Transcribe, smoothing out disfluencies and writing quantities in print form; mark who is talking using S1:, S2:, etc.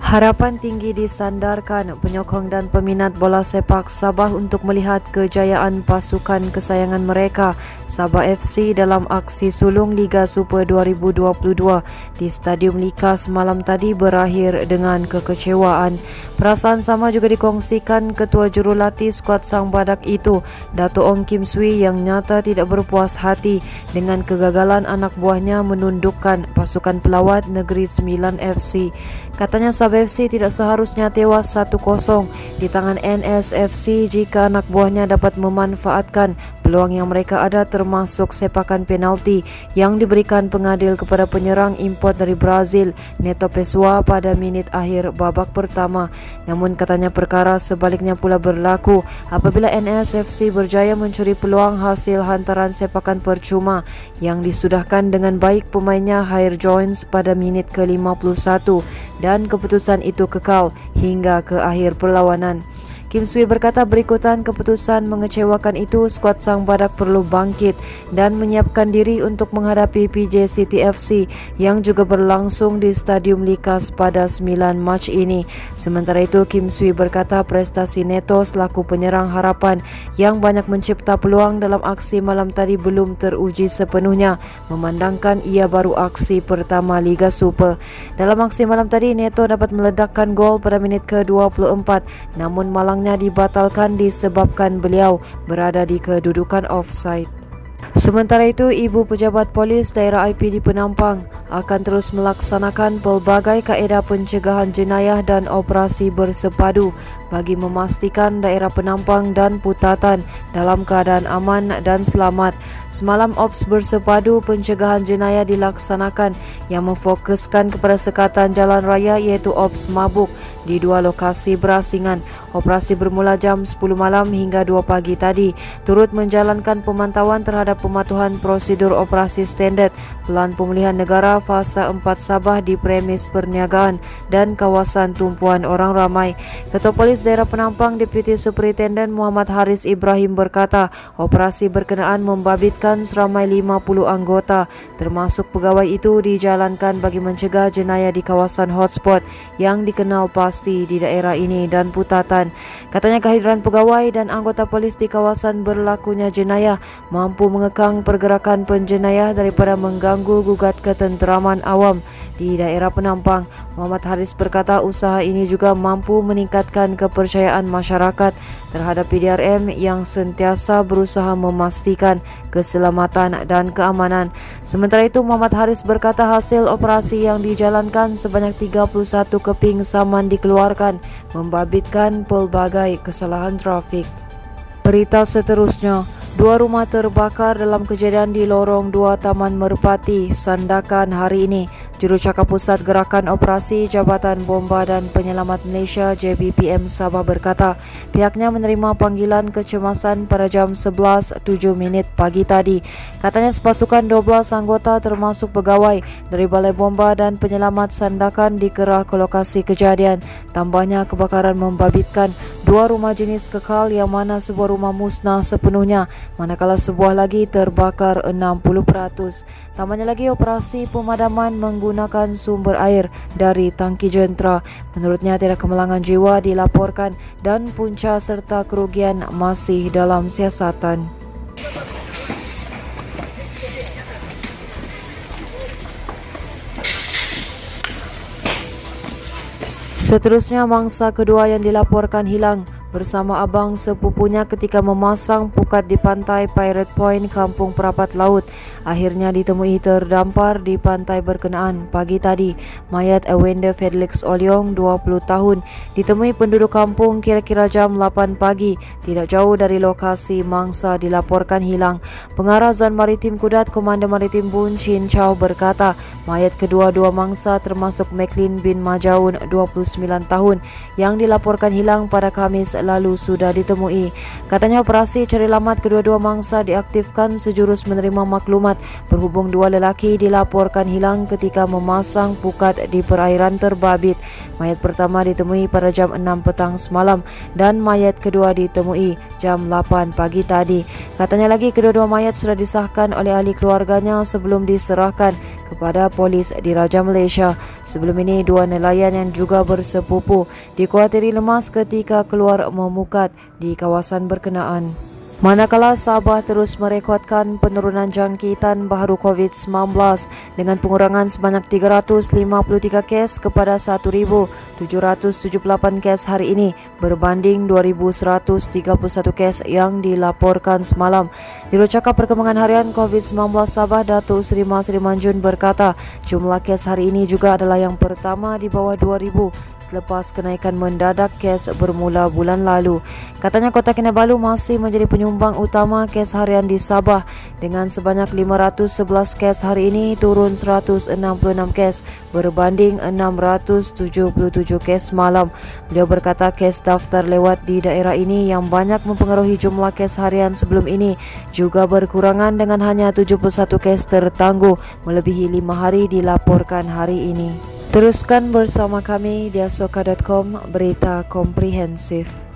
S1: Harapan tinggi disandarkan penyokong dan peminat bola sepak Sabah untuk melihat kejayaan pasukan kesayangan mereka, Sabah FC, dalam aksi sulung Liga Super 2022 di Stadium Likas malam tadi berakhir dengan kekecewaan. Perasaan sama juga dikongsikan Ketua Jurulatih skuad Sang Badak itu, Dato' Ong Kim Swee, yang nyata tidak berpuas hati dengan kegagalan anak buahnya menundukkan pasukan pelawat Negeri Sembilan FC. Katanya Sabah FC tidak seharusnya tewas 1-0 di tangan NSFC jika anak buahnya dapat memanfaatkan peluang yang mereka ada, termasuk sepakan penalti yang diberikan pengadil kepada penyerang import dari Brazil, Neto Pessoa, pada minit akhir babak pertama. Namun katanya perkara sebaliknya pula berlaku apabila NSFC berjaya mencuri peluang hasil hantaran sepakan percuma yang disudahkan dengan baik pemainnya Hair Jones pada minit ke-51, dan keputusan itu kekal hingga ke akhir perlawanan. Kim Swee berkata berikutan keputusan mengecewakan itu, skuad Sang Badak perlu bangkit dan menyiapkan diri untuk menghadapi PJ City FC yang juga berlangsung di Stadium Likas pada 9 Mac ini. Sementara itu, Kim Swee berkata prestasi Neto selaku penyerang harapan yang banyak mencipta peluang dalam aksi malam tadi belum teruji sepenuhnya, memandangkan ia baru aksi pertama Liga Super. Dalam aksi malam tadi, Neto dapat meledakkan gol pada minit ke-24, namun malangnya dibatalkan disebabkan beliau berada di kedudukan offside. Sementara itu, Ibu Pejabat Polis Daerah IP di Penampang akan terus melaksanakan pelbagai kaedah pencegahan jenayah dan operasi bersepadu bagi memastikan daerah Penampang dan Putatan dalam keadaan aman dan selamat. Semalam ops bersepadu pencegahan jenayah dilaksanakan yang memfokuskan kepada sekatan jalan raya, iaitu ops mabuk di 2 lokasi berasingan. Operasi bermula jam 10 malam hingga 2 pagi tadi, turut menjalankan pemantauan terhadap pematuhan prosedur operasi standard Pelan Pemulihan Negara Fasa 4 Sabah di premis perniagaan dan kawasan tumpuan orang ramai. Ketua Polis Daerah Penampang Deputi Superintenden Muhammad Haris Ibrahim berkata, operasi berkenaan membabitkan seramai 50 anggota, termasuk pegawai itu dijalankan bagi mencegah jenayah di kawasan hotspot yang dikenal pasti di daerah ini dan Putatan. Katanya kehadiran pegawai dan anggota polis di kawasan berlakunya jenayah mampu mengekang pergerakan penjenayah daripada mengganggu gugat ketenteraman awam di daerah Penampang. Muhammad Haris berkata usaha ini juga mampu meningkatkan kepercayaan masyarakat terhadap PDRM yang sentiasa berusaha memastikan keselamatan dan keamanan. Sementara itu, Muhammad Haris berkata hasil operasi yang dijalankan sebanyak 31 keping saman dikeluarkan, membabitkan pelbagai kesalahan trafik. Berita seterusnya, 2 rumah terbakar dalam kejadian di Lorong 2 Taman Merpati, Sandakan hari ini. Jurucakap Pusat Gerakan Operasi Jabatan Bomba dan Penyelamat Malaysia JBPM Sabah berkata pihaknya menerima panggilan kecemasan pada jam 11.07 pagi tadi. Katanya sepasukan 12 anggota termasuk pegawai dari Balai Bomba dan Penyelamat Sandakan dikerah ke lokasi kejadian. Tambahnya kebakaran membabitkan 2 rumah jenis kekal yang mana sebuah rumah musnah sepenuhnya, manakala sebuah lagi terbakar 60%. Tambahnya lagi operasi pemadaman menggunakan sumber air dari tangki jentera. Menurutnya tidak kemalangan jiwa dilaporkan dan punca serta kerugian masih dalam siasatan. Seterusnya, mangsa kedua yang dilaporkan hilang bersama abang sepupunya ketika memasang pukat di pantai Pirate Point, Kampung Perapat Laut, akhirnya ditemui terdampar di pantai berkenaan pagi tadi. Mayat Awende Felix Oliong, 20 tahun, ditemui penduduk kampung kira-kira jam 8 pagi, tidak jauh dari lokasi mangsa dilaporkan hilang. Pengarah Zon Maritim Kudat Komandan Maritim Bun Chin Chow berkata, mayat kedua-dua mangsa termasuk Maclean bin Majaun, 29 tahun, yang dilaporkan hilang pada Khamis lalu sudah ditemui. Katanya operasi cari lamat kedua-dua mangsa diaktifkan sejurus menerima maklumat berhubung 2 lelaki dilaporkan hilang ketika memasang pukat di perairan terbabit. Mayat pertama ditemui pada jam 6 petang semalam dan mayat kedua ditemui jam 8 pagi tadi. Katanya lagi kedua-dua mayat sudah disahkan oleh ahli keluarganya sebelum diserahkan kepada polis Diraja Malaysia. Sebelum ini, 2 nelayan yang juga bersepupu dikuatiri lemas ketika keluar memukat di kawasan berkenaan. Manakala Sabah terus merekodkan penurunan jangkitan baharu COVID-19 dengan pengurangan sebanyak 353 kes kepada 1,778 kes hari ini berbanding 2,131 kes yang dilaporkan semalam. Jurucakap Perkembangan Harian COVID-19 Sabah, Datuk Seri Masri Manjun berkata, jumlah kes hari ini juga adalah yang pertama di bawah 2,000 selepas kenaikan mendadak kes bermula bulan lalu. Katanya Kota Kinabalu masih menjadi penyumbang utama kes harian di Sabah dengan sebanyak 511 kes hari ini turun 166 kes berbanding 677 kes malam. Beliau berkata kes daftar lewat di daerah ini yang banyak mempengaruhi jumlah kes harian sebelum ini juga berkurangan dengan hanya 71 kes tertangguh melebihi 5 hari dilaporkan hari ini. Teruskan bersama kami di asoka.com, berita komprehensif.